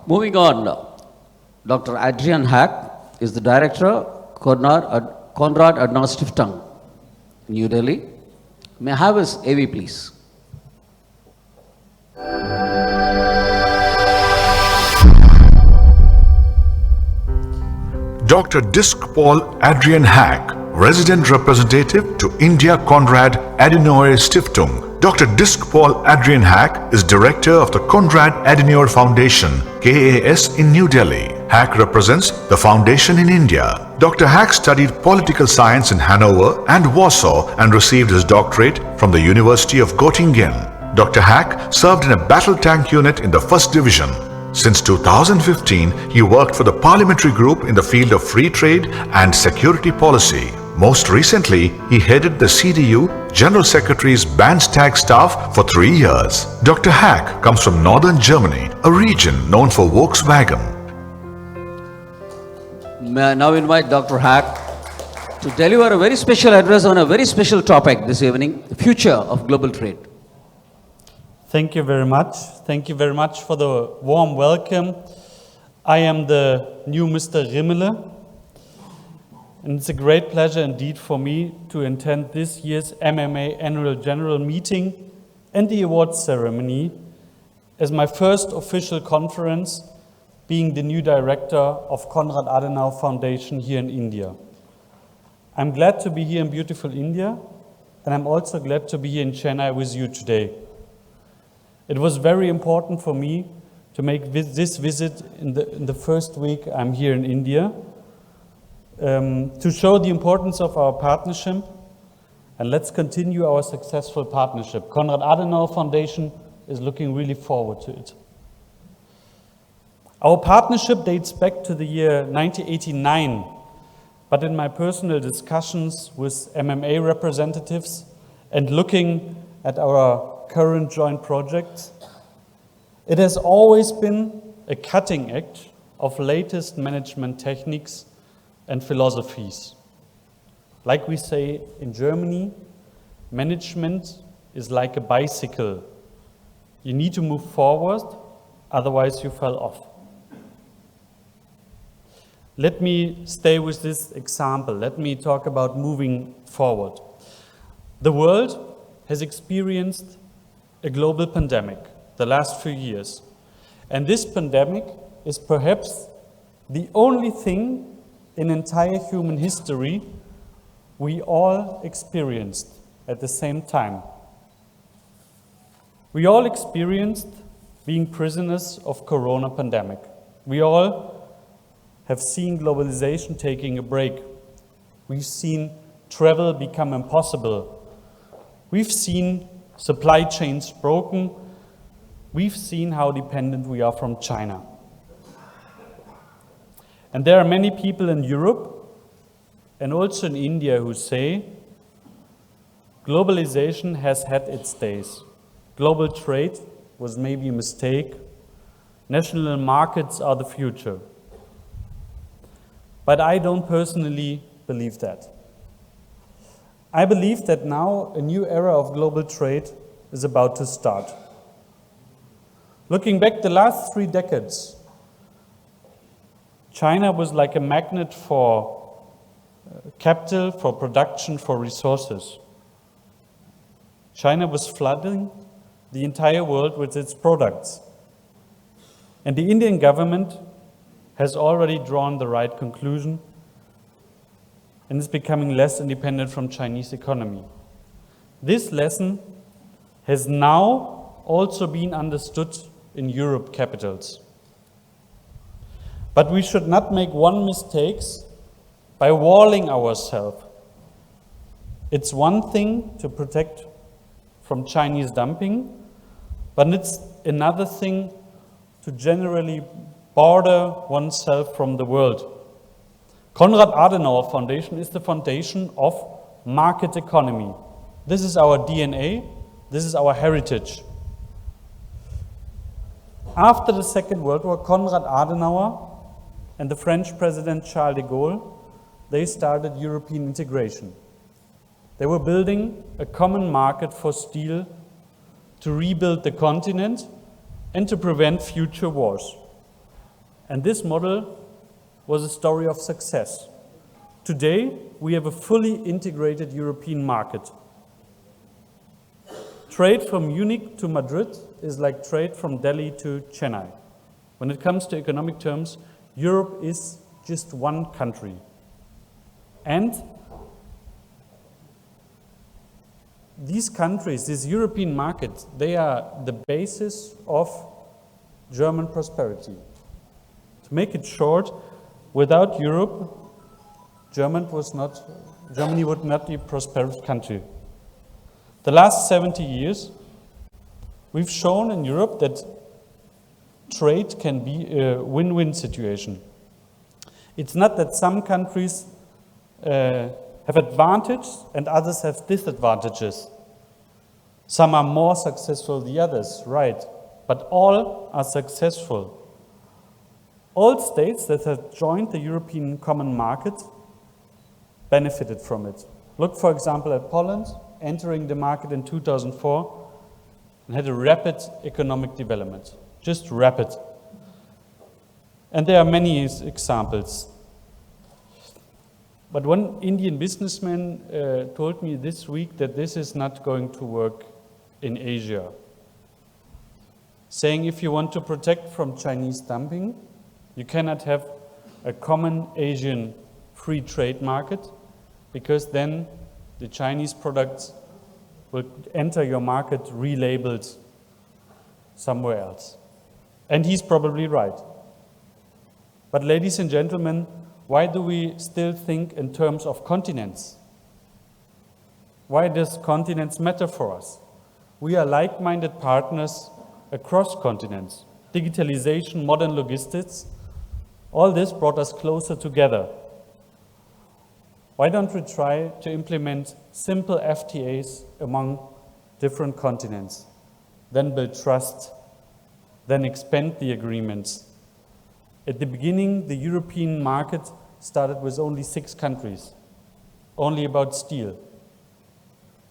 Moving on, Dr. Adrian Haack is the director, Konrad Adenauer Stiftung, New Delhi. May I have his AV, please? Dr. Disc Paul Adrian Haack, Resident Representative to India Konrad Adenauer Stiftung. Dr. Disc Paul Adrian Haack is Director of the Konrad Adenauer Foundation, KAS in New Delhi. Haack represents the foundation in India. Dr. Haack studied political science in Hanover and Warsaw and received his doctorate from the University of Göttingen. Dr. Haack served in a battle tank unit in the 1st Division. Since 2015, he worked for the parliamentary group in the field of free trade and security policy. Most recently, he headed the CDU General Secretary's Bandstag staff for 3 years. Dr. Haack comes from northern Germany, a region known for Volkswagen. May I now invite Dr. Haack to deliver a very special address on a very special topic this evening, the future of global trade. Thank you very much. Thank you very much for the warm welcome. I am the new Mr. Rimmele, and it's a great pleasure indeed for me to attend this year's MMA Annual General Meeting and the awards ceremony as my first official conference being the new director of Konrad Adenauer Foundation here in India. I'm glad to be here in beautiful India, and I'm also glad to be here in Chennai with you today. It was very important for me to make this visit in the first week I'm here in India to show the importance of our partnership, and let's continue our successful partnership. Konrad Adenauer Foundation is looking really forward to it. Our partnership dates back to the year 1989, but in my personal discussions with MMA representatives and looking at our current joint projects, it has always been a cutting edge of latest management techniques and philosophies. Like we say in Germany, management is like a bicycle. You need to move forward, otherwise you fell off. Let me stay with this example. Let me talk about moving forward. The world has experienced a global pandemic the last few years. And this pandemic is perhaps the only thing in entire human history we all experienced at the same time. We all experienced being prisoners of Corona pandemic. We all have seen globalization taking a break. We've seen travel become impossible. We've seen supply chains broken. We've seen how dependent we are from China. And there are many people in Europe and also in India who say globalization has had its days. Global trade was maybe a mistake. National markets are the future. But I don't personally believe that. I believe that now a new era of global trade is about to start. Looking back the last 3 decades, China was like a magnet for capital, for production, for resources. China was flooding the entire world with its products. And the Indian government has already drawn the right conclusion and is becoming less independent from Chinese economy. This lesson has now also been understood in Europe capitals. But we should not make one mistake by walling ourselves. It's one thing to protect from Chinese dumping, but it's another thing to generally border oneself from the world. Konrad Adenauer Foundation is the foundation of market economy. This is our DNA, this is our heritage. After the Second World War, Konrad Adenauer and the French President Charles de Gaulle, they started European integration. They were building a common market for steel to rebuild the continent and to prevent future wars. And this model was a story of success. Today, we have a fully integrated European market. Trade from Munich to Madrid is like trade from Delhi to Chennai. When it comes to economic terms, Europe is just one country. And these countries, this European market, they are the basis of German prosperity. To make it short, without Europe, Germany would not be a prosperous country. The last 70 years, we've shown in Europe that trade can be a win-win situation. It's not that some countries have advantages and others have disadvantages. Some are more successful than the others, right? But all are successful. All states that have joined the European Common Market benefited from it. Look, for example, at Poland, entering the market in 2004 and had a rapid economic development, just rapid. And there are many examples. But one Indian businessman told me this week that this is not going to work in Asia, saying if you want to protect from Chinese dumping, you cannot have a common Asian free trade market, because then the Chinese products will enter your market relabeled somewhere else. And he's probably right. But ladies and gentlemen, why do we still think in terms of continents? Why does continents matter for us? We are like-minded partners across continents. Digitalization, modern logistics, all this brought us closer together. Why don't we try to implement simple FTAs among different continents, then build trust, then expand the agreements? At the beginning, the European market started with only 6 countries, only about steel.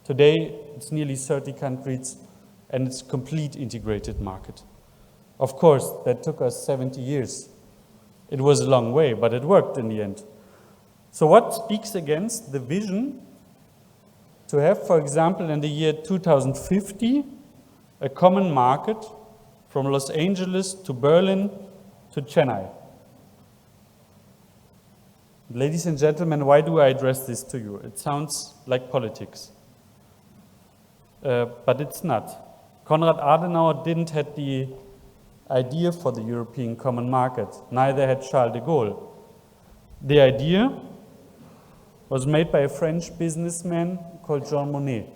Today, it's nearly 30 countries, and it's a complete integrated market. Of course, that took us 70 years. It was a long way, but it worked in the end. So what speaks against the vision to have, for example, in the year 2050, a common market from Los Angeles to Berlin to Chennai? Ladies and gentlemen, why do I address this to you? It sounds like politics, but it's not. Konrad Adenauer didn't have the idea for the European Common Market, neither had Charles de Gaulle. The idea was made by a French businessman called Jean Monnet.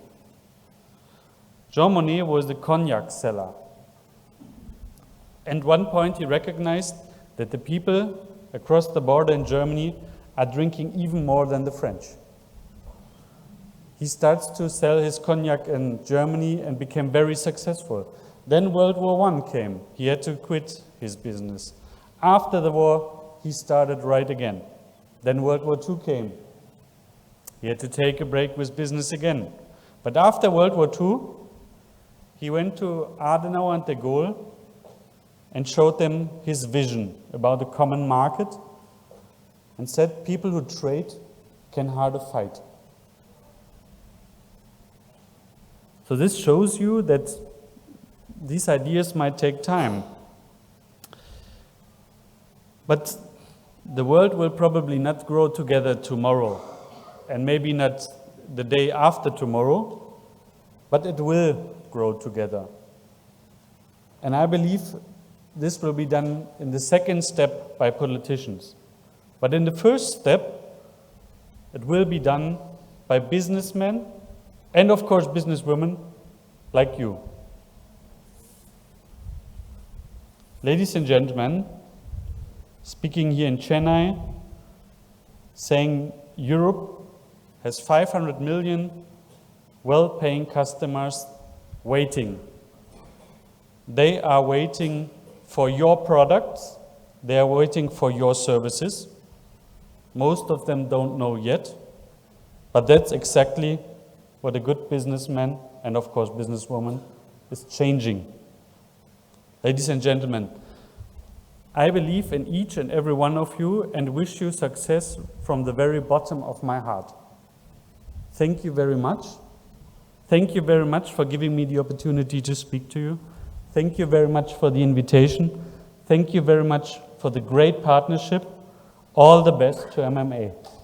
Jean Monnet was the cognac seller. And at one point he recognized that the people across the border in Germany are drinking even more than the French. He starts to sell his cognac in Germany and became very successful. Then World War I came. He had to quit his business. After the war, he started right again. Then World War II came. He had to take a break with business again. But after World War II, he went to Adenauer and de Gaulle and showed them his vision about the common market and said people who trade can harder fight. So this shows you that these ideas might take time. But the world will probably not grow together tomorrow, and maybe not the day after tomorrow, but it will grow together. And I believe this will be done in the second step by politicians. But in the first step, it will be done by businessmen and, of course, businesswomen like you. Ladies and gentlemen, speaking here in Chennai, saying Europe has 500 million well-paying customers waiting. They are waiting for your products. They are waiting for your services. Most of them don't know yet, but that's exactly what a good businessman and, of course, businesswoman is changing. Ladies and gentlemen, I believe in each and every one of you and wish you success from the very bottom of my heart. Thank you very much. Thank you very much for giving me the opportunity to speak to you. Thank you very much for the invitation. Thank you very much for the great partnership. All the best to MMA.